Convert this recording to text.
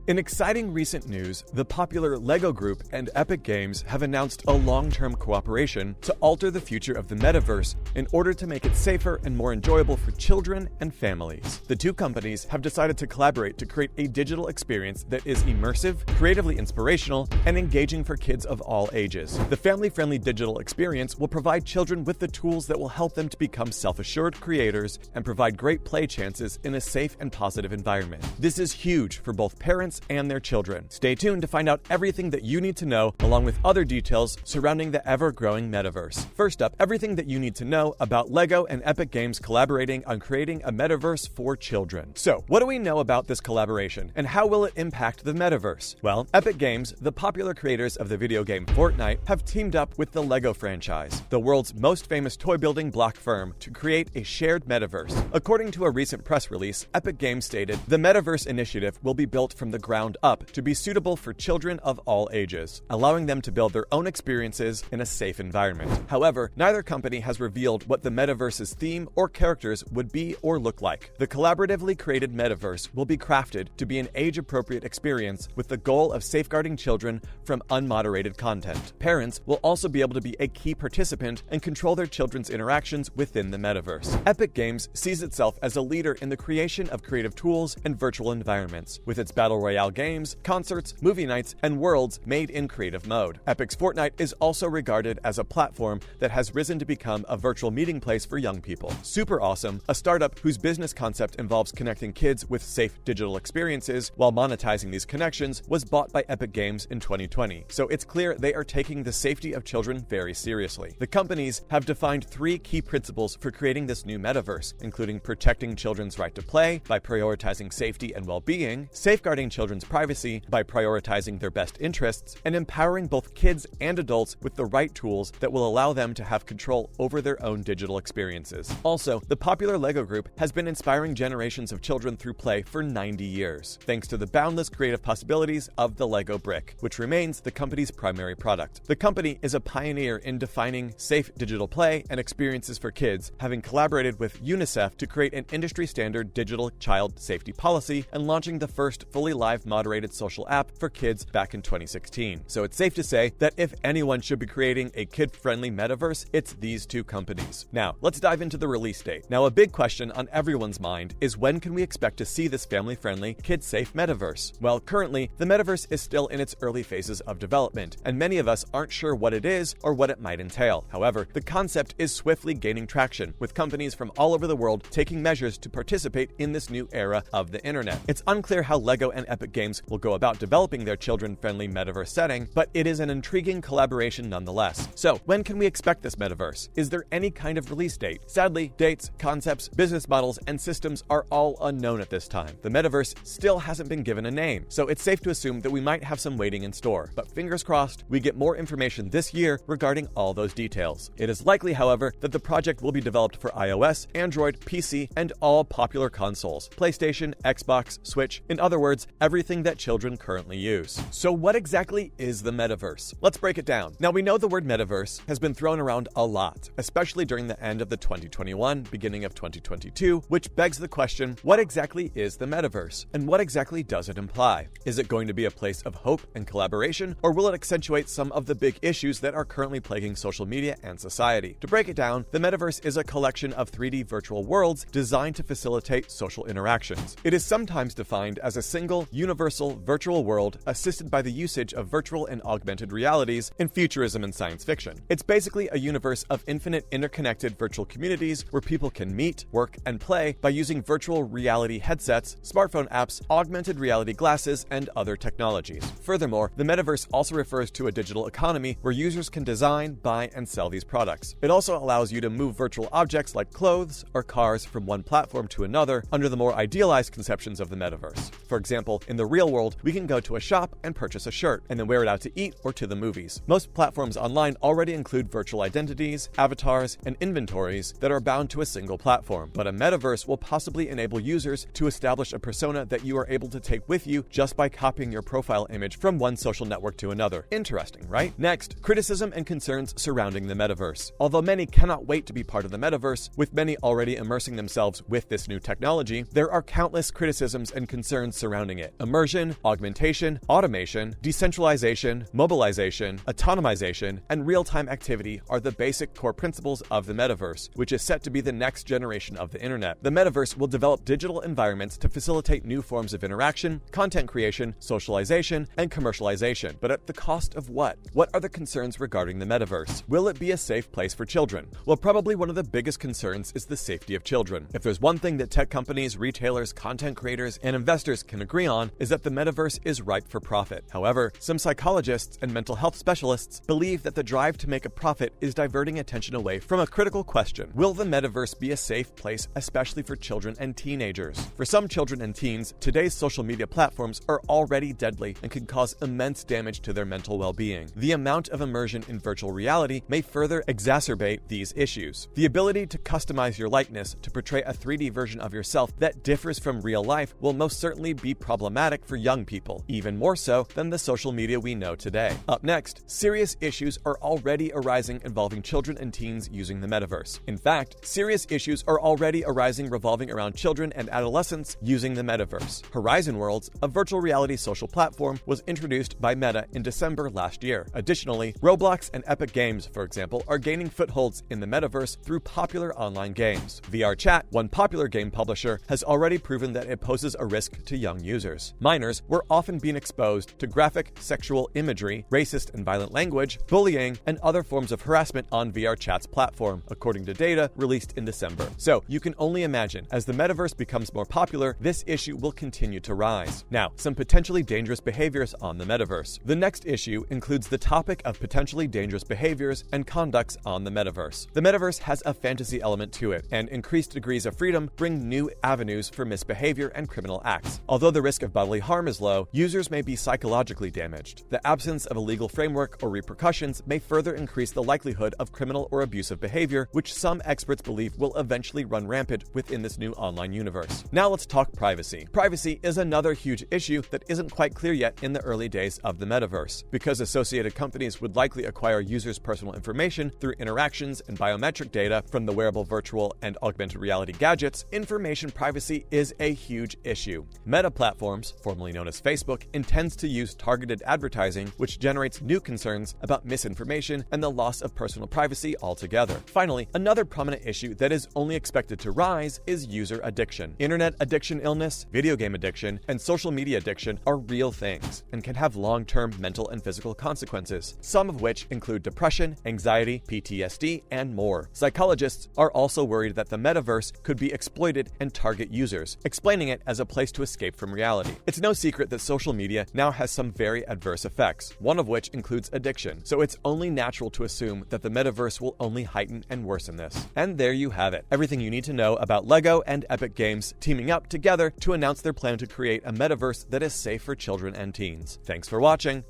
In exciting recent news, the popular LEGO Group and Epic Games have announced a long-term cooperation to alter the future of the metaverse in order to make it safer and more enjoyable for children and families. The two companies have decided to collaborate to create a digital experience that is immersive, creatively inspirational, and engaging for kids of all ages. The family-friendly digital experience will provide children with the tools that will help them to become self-assured creators and provide great play chances in a safe and positive environment. This is huge for both parents and their children. Stay tuned to find out everything that you need to know, along with other details surrounding the ever-growing metaverse. First up, everything that you need to know about LEGO and Epic Games collaborating on creating a metaverse for children. So, what do we know about this collaboration, and how will it impact the metaverse? Well, Epic Games, the popular creators of the video game Fortnite, have teamed up with the LEGO franchise, the world's most famous toy-building block firm, to create a shared metaverse. According to a recent press release, Epic Games stated, "The metaverse initiative will be built from the ground up to be suitable for children of all ages, allowing them to build their own experiences in a safe environment." However, neither company has revealed what the metaverse's theme or characters would be or look like. The collaboratively created metaverse will be crafted to be an age-appropriate experience with the goal of safeguarding children from unmoderated content. Parents will also be able to be a key participant and control their children's interactions within the metaverse. Epic Games sees itself as a leader in the creation of creative tools and virtual environments, with its battle royale games, concerts, movie nights, and worlds made in creative mode. Epic's Fortnite is also regarded as a platform that has risen to become a virtual meeting place for young people. Super Awesome, a startup whose business concept involves connecting kids with safe digital experiences while monetizing these connections, was bought by Epic Games in 2020. So it's clear they are taking the safety of children very seriously. The companies have defined 3 key principles for creating this new metaverse, including protecting children's right to play by prioritizing safety and well-being, safeguarding children's privacy by prioritizing their best interests, and empowering both kids and adults with the right tools that will allow them to have control over their own digital experiences. Also, the popular LEGO Group has been inspiring generations of children through play for 90 years, thanks to the boundless creative possibilities of the LEGO brick, which remains the company's primary product. The company is a pioneer in defining safe digital play and experiences for kids, having collaborated with UNICEF to create an industry-standard digital child safety policy and launching the first fully live moderated social app for kids back in 2016. So it's safe to say that if anyone should be creating a kid-friendly metaverse, it's these two companies. Now, let's dive into the release date. Now, a big question on everyone's mind is, when can we expect to see this family-friendly, kid-safe metaverse? Well, currently, the metaverse is still in its early phases of development, and many of us aren't sure what it is or what it might entail. However, the concept is swiftly gaining traction, with companies from all over the world taking measures to participate in this new era of the internet. It's unclear how LEGO and Epic Games will go about developing their children-friendly metaverse setting, but it is an intriguing collaboration nonetheless. So, when can we expect this metaverse? Is there any kind of release date? Sadly, dates, concepts, business models, and systems are all unknown at this time. The metaverse still hasn't been given a name, so it's safe to assume that we might have some waiting in store. But fingers crossed, we get more information this year regarding all those details. It is likely, however, that the project will be developed for iOS, Android, PC, and all popular consoles: PlayStation, Xbox, Switch, in other words, everything that children currently use. So what exactly is the metaverse? Let's break it down. Now, we know the word metaverse has been thrown around a lot, especially during the end of the 2021, beginning of 2022, which begs the question, what exactly is the metaverse? And what exactly does it imply? Is it going to be a place of hope and collaboration, or will it accentuate some of the big issues that are currently plaguing social media and society? To break it down, the metaverse is a collection of 3D virtual worlds designed to facilitate social interactions. It is sometimes defined as a single, universal virtual world assisted by the usage of virtual and augmented realities in futurism and science fiction. It's basically a universe of infinite interconnected virtual communities where people can meet, work, and play by using virtual reality headsets, smartphone apps, augmented reality glasses, and other technologies. Furthermore, the metaverse also refers to a digital economy where users can design, buy, and sell these products. It also allows you to move virtual objects like clothes or cars from one platform to another under the more idealized conceptions of the metaverse. For example, in the real world, we can go to a shop and purchase a shirt, and then wear it out to eat or to the movies. Most platforms online already include virtual identities, avatars, and inventories that are bound to a single platform, but a metaverse will possibly enable users to establish a persona that you are able to take with you just by copying your profile image from one social network to another. Interesting, right? Next, criticism and concerns surrounding the metaverse. Although many cannot wait to be part of the metaverse, with many already immersing themselves with this new technology, there are countless criticisms and concerns surrounding it. Immersion, augmentation, automation, decentralization, mobilization, autonomization, and real-time activity are the basic core principles of the metaverse, which is set to be the next generation of the internet. The metaverse will develop digital environments to facilitate new forms of interaction, content creation, socialization, and commercialization. But at the cost of what? What are the concerns regarding the metaverse? Will it be a safe place for children? Well, probably one of the biggest concerns is the safety of children. If there's one thing that tech companies, retailers, content creators, and investors can agree on, is that the metaverse is ripe for profit. However, some psychologists and mental health specialists believe that the drive to make a profit is diverting attention away from a critical question. Will the metaverse be a safe place, especially for children and teenagers? For some children and teens, today's social media platforms are already deadly and can cause immense damage to their mental well-being. The amount of immersion in virtual reality may further exacerbate these issues. The ability to customize your likeness to portray a 3D version of yourself that differs from real life will most certainly be problematic for young people, even more so than the social media we know today. Up next, serious issues are already arising involving children and teens using the metaverse. In fact, serious issues are already arising revolving around children and adolescents using the metaverse. Horizon Worlds, a virtual reality social platform, was introduced by Meta in December last year. Additionally, Roblox and Epic Games, for example, are gaining footholds in the metaverse through popular online games. VRChat, one popular game publisher, has already proven that it poses a risk to young users. Minors were often being exposed to graphic sexual imagery, racist and violent language, bullying, and other forms of harassment on VRChat's platform, according to data released in December. So, you can only imagine, as the metaverse becomes more popular, this issue will continue to rise. Now, some potentially dangerous behaviors on the metaverse. The next issue includes the topic of potentially dangerous behaviors and conducts on the metaverse. The metaverse has a fantasy element to it, and increased degrees of freedom bring new avenues for misbehavior and criminal acts. Although the risk of bodily harm is low, users may be psychologically damaged. The absence of a legal framework or repercussions may further increase the likelihood of criminal or abusive behavior, which some experts believe will eventually run rampant within this new online universe. Now let's talk privacy. Privacy is another huge issue that isn't quite clear yet in the early days of the metaverse. Because associated companies would likely acquire users' personal information through interactions and biometric data from the wearable virtual and augmented reality gadgets, information privacy is a huge issue. Meta Platforms, formerly known as Facebook, intends to use targeted advertising, which generates new concerns about misinformation and the loss of personal privacy altogether. Finally, another prominent issue that is only expected to rise is user addiction. Internet addiction illness, video game addiction, and social media addiction are real things and can have long-term mental and physical consequences, some of which include depression, anxiety, PTSD, and more. Psychologists are also worried that the metaverse could be exploited and target users, explaining it as a place to escape from reality. It's no secret that social media now has some very adverse effects, one of which includes addiction, so it's only natural to assume that the metaverse will only heighten and worsen this. And there you have it, everything you need to know about LEGO and Epic Games teaming up together to announce their plan to create a metaverse that is safe for children and teens. Thanks for watching.